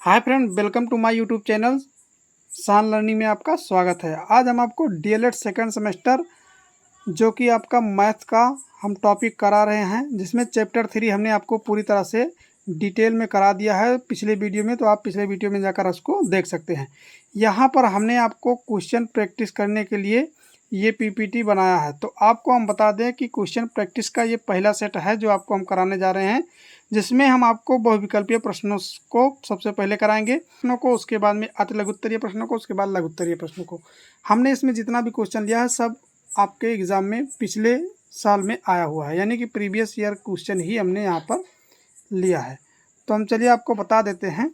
Hi friend, welcome to my YouTube channel Shaan learning में आपका स्वागत है। आज हम आपको डीएलएड सेकंड सेमेस्टर जो कि आपका मैथ का हम टॉपिक करा रहे हैं, जिसमें चैप्टर 3 हमने आपको पूरी तरह से डिटेल में करा दिया है पिछले वीडियो में। तो आप पिछले वीडियो में जाकर उसको देख सकते हैं। यहाँ पर हमने आपको क्वेश्चन प्रैक्टिस करने के लिए ये पीपीटी बनाया है। तो आपको हम बता दें कि क्वेश्चन प्रैक्टिस का ये पहला सेट है जो आपको हम कराने जा रहे हैं, जिसमें हम आपको बहुविकल्पीय प्रश्नों को सबसे पहले कराएंगे, प्रश्नों को, उसके बाद में अति लघुत्तरीय प्रश्नों को, उसके बाद लघुत्तरीय प्रश्नों को। हमने इसमें जितना भी क्वेश्चन लिया है सब आपके एग्जाम में पिछले साल में आया हुआ है, यानी कि प्रीवियस ईयर क्वेश्चन ही हमने यहाँ पर लिया है। तो हम चलिए आपको बता देते हैं।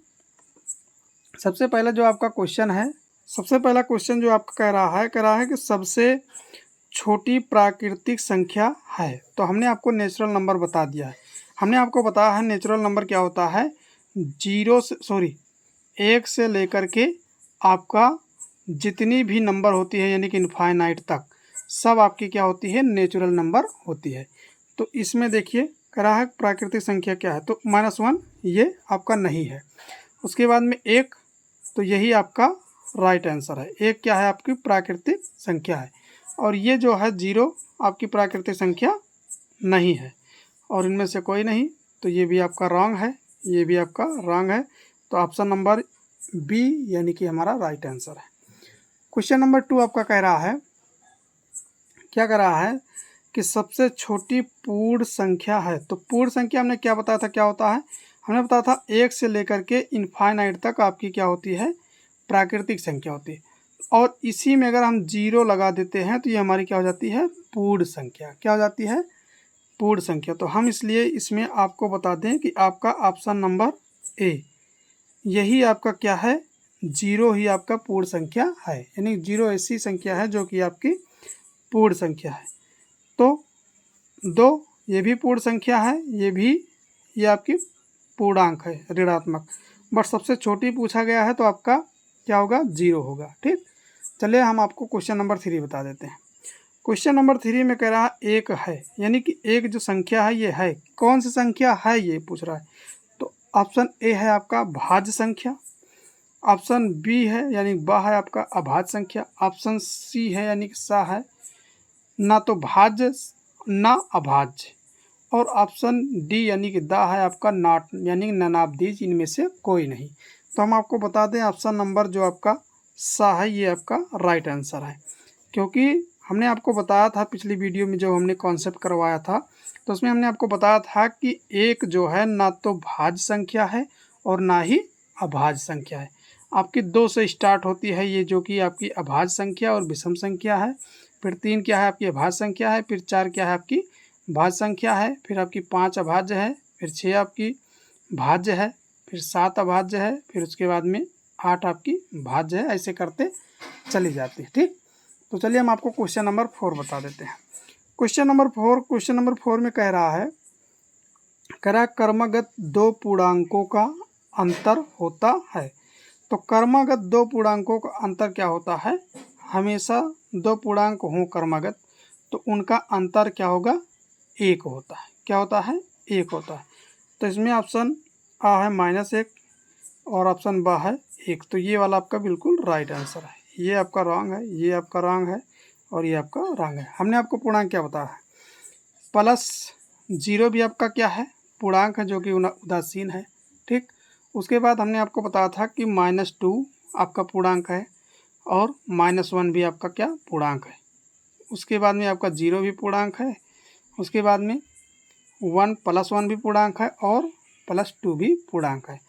सबसे पहला जो आपका क्वेश्चन है, सबसे पहला क्वेश्चन जो आपका कह रहा है कि सबसे छोटी प्राकृतिक संख्या है। तो हमने आपको नेचुरल नंबर बता दिया है। हमने आपको बताया है नेचुरल नंबर क्या होता है। 1 से लेकर के आपका जितनी भी नंबर होती है, यानी कि इनफाइनाइट तक, सब आपकी क्या होती है, नेचुरल नंबर होती है। तो इसमें देखिए कह रहा है प्राकृतिक संख्या क्या है, तो -1 ये आपका नहीं है। उसके बाद में 1, तो यही आपका राइट आंसर है। 1 क्या है, आपकी प्राकृतिक संख्या है। और ये जो है 0 आपकी प्राकृतिक संख्या नहीं है, और इनमें से कोई नहीं, तो ये भी आपका रॉन्ग है, ये भी आपका रॉन्ग है। तो ऑप्शन नंबर बी यानी कि हमारा राइट आंसर है। क्वेश्चन नंबर 2 आपका कह रहा है, क्या कह रहा है कि सबसे छोटी पूर्ण संख्या है। तो पूर्ण संख्या हमने क्या बताया था, क्या होता है, हमने बताया था 1 से लेकर के इनफाइनाइट तक आपकी क्या होती है, प्राकृतिक संख्या होती है। और इसी में अगर हम 0 लगा देते हैं तो ये हमारी क्या हो जाती है, पूर्ण संख्या। क्या हो जाती है, पूर्ण संख्या। तो हम इसलिए इसमें आपको बता दें कि आपका ऑप्शन नंबर ए यही आपका क्या है, 0 ही आपका पूर्ण संख्या है। यानी 0 ऐसी संख्या है जो कि आपकी पूर्ण संख्या है। तो 2 ये भी पूर्ण संख्या है, ये आपकी पूर्णांक है, ऋणात्मक। बट सबसे छोटी पूछा गया है तो आपका क्या होगा, 0 होगा। ठीक, चलिए हम आपको क्वेश्चन नंबर 3 बता देते हैं। क्वेश्चन नंबर 3 में कह रहा है 1 है, यानी कि एक जो संख्या है ये है, कौन सी संख्या है ये पूछ रहा है। तो ऑप्शन ए है आपका भाज्य संख्या, ऑप्शन बी है यानी ब है आपका अभाज्य संख्या, ऑप्शन सी है यानी कि सा है ना तो भाज्य ना अभाज्य, और ऑप्शन डी यानी कि दा है आपका नॉट यानी कि ननाबदीज, इनमें से कोई नहीं। तो हम आपको बता दें ऑप्शन नंबर जो आपका सा है ये आपका राइट आंसर है, क्योंकि हमने आपको बताया था पिछली वीडियो में जो हमने कॉन्सेप्ट करवाया था, तो उसमें हमने आपको बताया था कि एक जो है ना तो भाज्य संख्या है और ना ही अभाज्य संख्या है। आपकी 2 से स्टार्ट होती है ये, जो कि आपकी अभाज्य संख्या और विषम संख्या है। फिर 3 क्या है, आपकी अभाज्य संख्या है। फिर 4 क्या है, आपकी भाज्य संख्या है। फिर आपकी 5 अभाज्य है। फिर 6 आपकी भाज्य है। फिर 7 अभाज्य है। फिर उसके बाद में 8 आपकी भाज्य है। ऐसे करते चली जाती है। ठीक, तो चलिए हम आपको क्वेश्चन नंबर 4 बता देते हैं। क्वेश्चन नंबर 4 में कह रहा है, क्रमगत 2 पूर्णांकों का अंतर होता है। तो क्रमगत 2 पूर्णांकों का अंतर क्या होता है, हमेशा 2 पूर्णांक हों क्रमगत तो उनका अंतर क्या होगा, 1 होता है। क्या होता है, 1 होता है। तो इसमें ऑप्शन आ है -1 और ऑप्शन बा है 1। तो ये वाला आपका बिल्कुल राइट आंसर है। ये आपका रॉन्ग है, ये आपका रॉन्ग है और ये आपका रॉन्ग है। हमने आपको पूर्णांक क्या बताया है, +0 भी आपका क्या है, पूर्णांक है जो कि उदासीन है। ठीक, उसके बाद हमने आपको बताया था कि -2 आपका पूर्णांक है और -1 भी आपका क्या पूर्णांक है। उसके बाद में आपका 0 भी पूर्णांक है। उसके बाद में 1 +1 भी पूर्णांक है और +2 भी पूर्णांक है।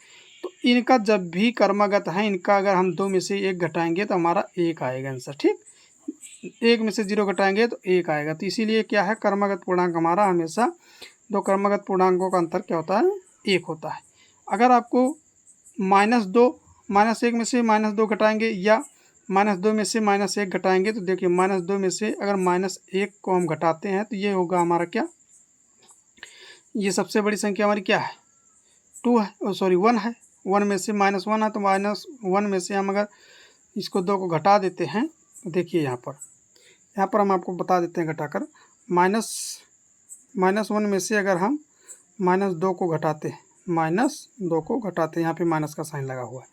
तो इनका जब भी क्रमगत है, इनका अगर हम 2 में से 1 घटाएंगे तो हमारा 1 आएगा आंसर। ठीक, 1 में से 0 घटाएंगे तो 1 आएगा। तो इसीलिए क्या है, क्रमगत पूर्णांक हमारा हमेशा 2 क्रमगत पूर्णांकों का अंतर क्या होता है, 1 होता है। अगर आपको -2 -1 में से -2 घटाएंगे या -2 में से -1 घटाएंगे, तो देखिए -2 में से अगर -1 को हम घटाते हैं तो ये होगा हमारा क्या, ये सबसे बड़ी संख्या हमारी क्या है, 2 है, सॉरी 1 है। 1 में से -1 है, तो -1 में से हम अगर इसको 2 को घटा देते हैं तो देखिए यहाँ पर हम आपको बता देते हैं घटाकर, -1 में से अगर हम -2 को घटाते हैं, -2 को घटाते हैं, यहाँ पे माइनस का साइन लगा हुआ है।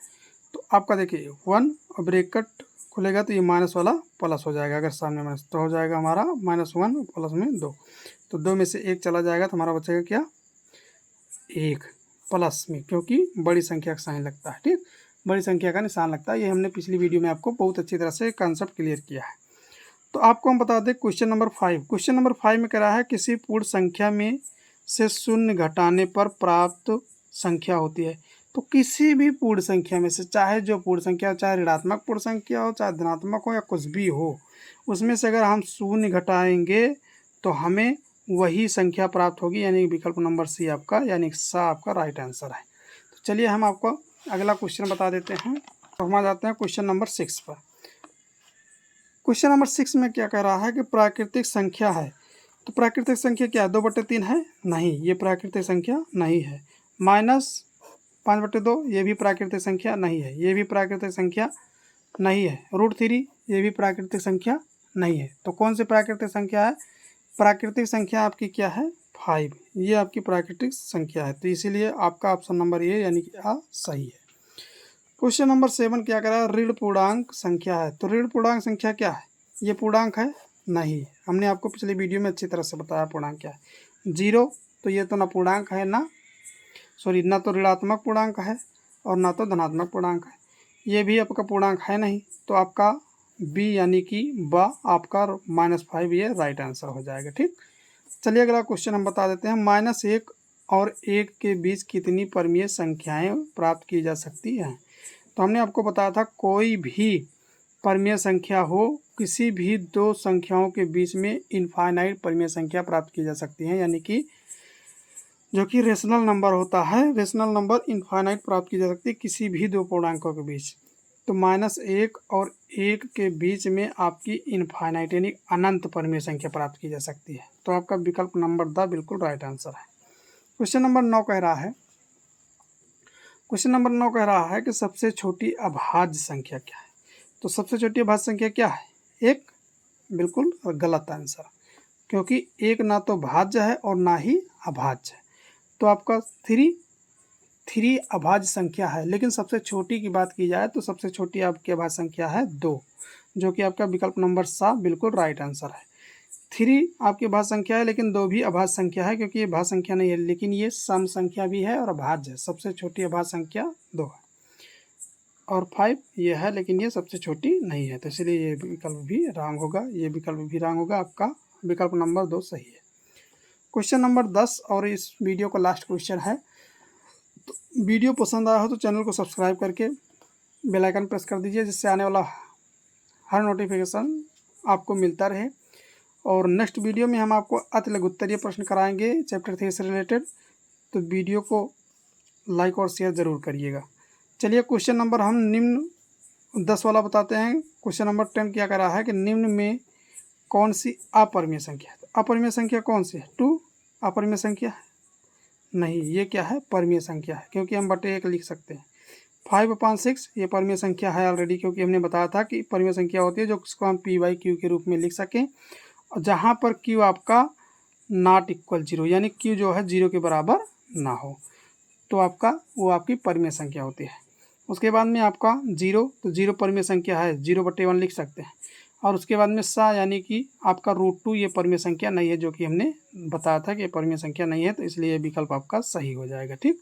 तो आपका देखिए 1 और ब्रैकेट खुलेगा तो ये माइनस वाला प्लस हो जाएगा, अगर सामने माइनस तो हो जाएगा हमारा -1 प्लस में 2, तो 2 में से 1 चला जाएगा तो हमारा बचेगा क्या 1 प्लस में, क्योंकि बड़ी संख्या का साइन लगता है। ठीक, बड़ी संख्या का निशान लगता है। ये हमने पिछली वीडियो में आपको बहुत अच्छी तरह से कंसेप्ट क्लियर किया है। तो आपको हम बता दें क्वेश्चन नंबर 5। क्वेश्चन नंबर 5 में कह रहा है किसी पूर्ण संख्या में से शून्य घटाने पर प्राप्त संख्या होती है। तो किसी भी पूर्ण संख्या में से, चाहे जो पूर्ण संख्या हो, चाहे ऋणात्मक पूर्ण संख्या हो, चाहे धनात्मक हो या कुछ भी हो, उसमें से अगर हम शून्य घटाएंगे तो हमें वही संख्या प्राप्त होगी, यानी विकल्प नंबर सी आपका, यानी सा आपका राइट आंसर है। तो चलिए हम आपको अगला क्वेश्चन बता देते हैं। तो हम आ जाते हैं क्वेश्चन नंबर 6 पर। क्वेश्चन नंबर 6 में क्या कह रहा है कि प्राकृतिक संख्या है। तो प्राकृतिक संख्या क्या है, 2/3 है? नहीं, ये प्राकृतिक संख्या नहीं है। -5/2 ये भी प्राकृतिक संख्या नहीं है, ये भी प्राकृतिक संख्या नहीं है। √3 ये भी प्राकृतिक संख्या नहीं है। तो कौन सी प्राकृतिक संख्या है? प्राकृतिक संख्या आपकी क्या है 5, ये आपकी प्राकृतिक संख्या है। तो इसीलिए आपका ऑप्शन नंबर ए यानी कि आ सही है। क्वेश्चन नंबर 7 क्या कह रहा है, ऋण पूर्णांक संख्या है। तो ऋण पूर्णांक संख्या क्या है? ये पूर्णांक है? नहीं, हमने आपको पिछले वीडियो में अच्छी तरह से बताया पूर्णांक क्या है। 0 तो ये तो ना पूर्णांक है, ना तो ऋणात्मक पूर्णांक है और ना तो धनात्मक पूर्णांक है। ये भी आपका पूर्णांक है नहीं, तो आपका बी यानी कि ब आपका -5 ये राइट आंसर हो जाएगा। ठीक, चलिए अगला क्वेश्चन हम बता देते हैं। -1 और 1 के बीच कितनी परमीय संख्याएं प्राप्त की जा सकती हैं? तो हमने आपको बताया था कोई भी परमीय संख्या हो, किसी भी दो संख्याओं के बीच में इनफाइनाइट परमीय संख्या प्राप्त की जा सकती है, यानी कि जो कि रेशनल नंबर होता है, रेशनल नंबर इनफाइनाइट प्राप्त की जा सकती है किसी भी दो पूर्णांकों के बीच। तो -1 और 1 के बीच में आपकी इनफाइनाइट यानी अनंत परमीय संख्या प्राप्त की जा सकती है। तो आपका विकल्प नंबर द बिल्कुल राइट आंसर है। क्वेश्चन नंबर 9 कह रहा है, क्वेश्चन नंबर 9 कह रहा है कि सबसे छोटी अभाज्य संख्या क्या है? तो सबसे छोटी अभाज्य संख्या क्या है? 1, बिल्कुल गलत आंसर, क्योंकि 1 ना तो भाज्य है और ना ही अभाज्य है। तो आपका 3 अभाज्य संख्या है, लेकिन सबसे छोटी की बात की जाए तो सबसे छोटी आपकी अभाज्य संख्या है 2, जो कि आपका विकल्प नंबर सा बिल्कुल राइट आंसर है। 3 आपकी अभाज्य संख्या है, लेकिन 2 भी अभाज्य संख्या है, क्योंकि ये भाज्य संख्या नहीं है, लेकिन ये सम संख्या भी है और अभाज्य है। सबसे छोटी अभाज्य संख्या 2 है, और 5 ये है, लेकिन ये सबसे छोटी नहीं है, तो इसलिए ये विकल्प भी रॉन्ग होगा, ये विकल्प भी रॉन्ग होगा। आपका विकल्प नंबर 2 सही है। क्वेश्चन नंबर 10 और इस वीडियो का लास्ट क्वेश्चन है। तो वीडियो पसंद आया हो तो चैनल को सब्सक्राइब करके बेल आइकन प्रेस कर दीजिए, जिससे आने वाला हर नोटिफिकेशन आपको मिलता रहे। और नेक्स्ट वीडियो में हम आपको अति लघु उत्तरीय प्रश्न कराएंगे चैप्टर 3 से रिलेटेड, तो वीडियो को लाइक और शेयर ज़रूर करिएगा। चलिए क्वेश्चन नंबर हम निम्न 10 वाला बताते हैं। क्वेश्चन नंबर 10 क्या कर रहा है कि निम्न में कौन सी अपरिमेय संख्या है? तो अपरिमेय संख्या कौन सी है? 2 अपरिमेय संख्या है? नहीं, ये क्या है? परिमेय संख्या है, क्योंकि हम बटे 1 लिख सकते हैं। 5/6 ये परिमेय संख्या है ऑलरेडी, क्योंकि हमने बताया था कि परिमेय संख्या होती है जो उसको हम p/q के रूप में लिख सकें, और जहाँ पर q आपका ≠ 0 यानी q जो है 0 के बराबर ना हो, तो आपका वो आपकी परिमेय संख्या होती है। उसके बाद में आपका 0, तो 0 परिमेय संख्या है, 0/1 लिख सकते हैं। और उसके बाद में सा यानी कि आपका √2 ये परिमेय संख्या नहीं है, जो कि हमने बताया था कि ये परिमेय संख्या नहीं है, तो इसलिए ये विकल्प आपका सही हो जाएगा। ठीक,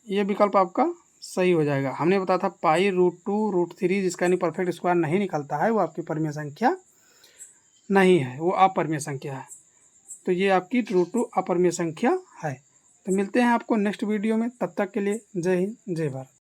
ये विकल्प आपका सही हो जाएगा। हमने बताया था π√2 √3 जिसका नहीं परफेक्ट स्क्वायर नहीं निकलता है, वो आपकी परिमेय संख्या नहीं है, वो अपरिमेय संख्या है। तो ये आपकी √2 अपरिमेय संख्या है। तो मिलते हैं आपको नेक्स्ट वीडियो में, तब तक के लिए जय हिंद जय भारत।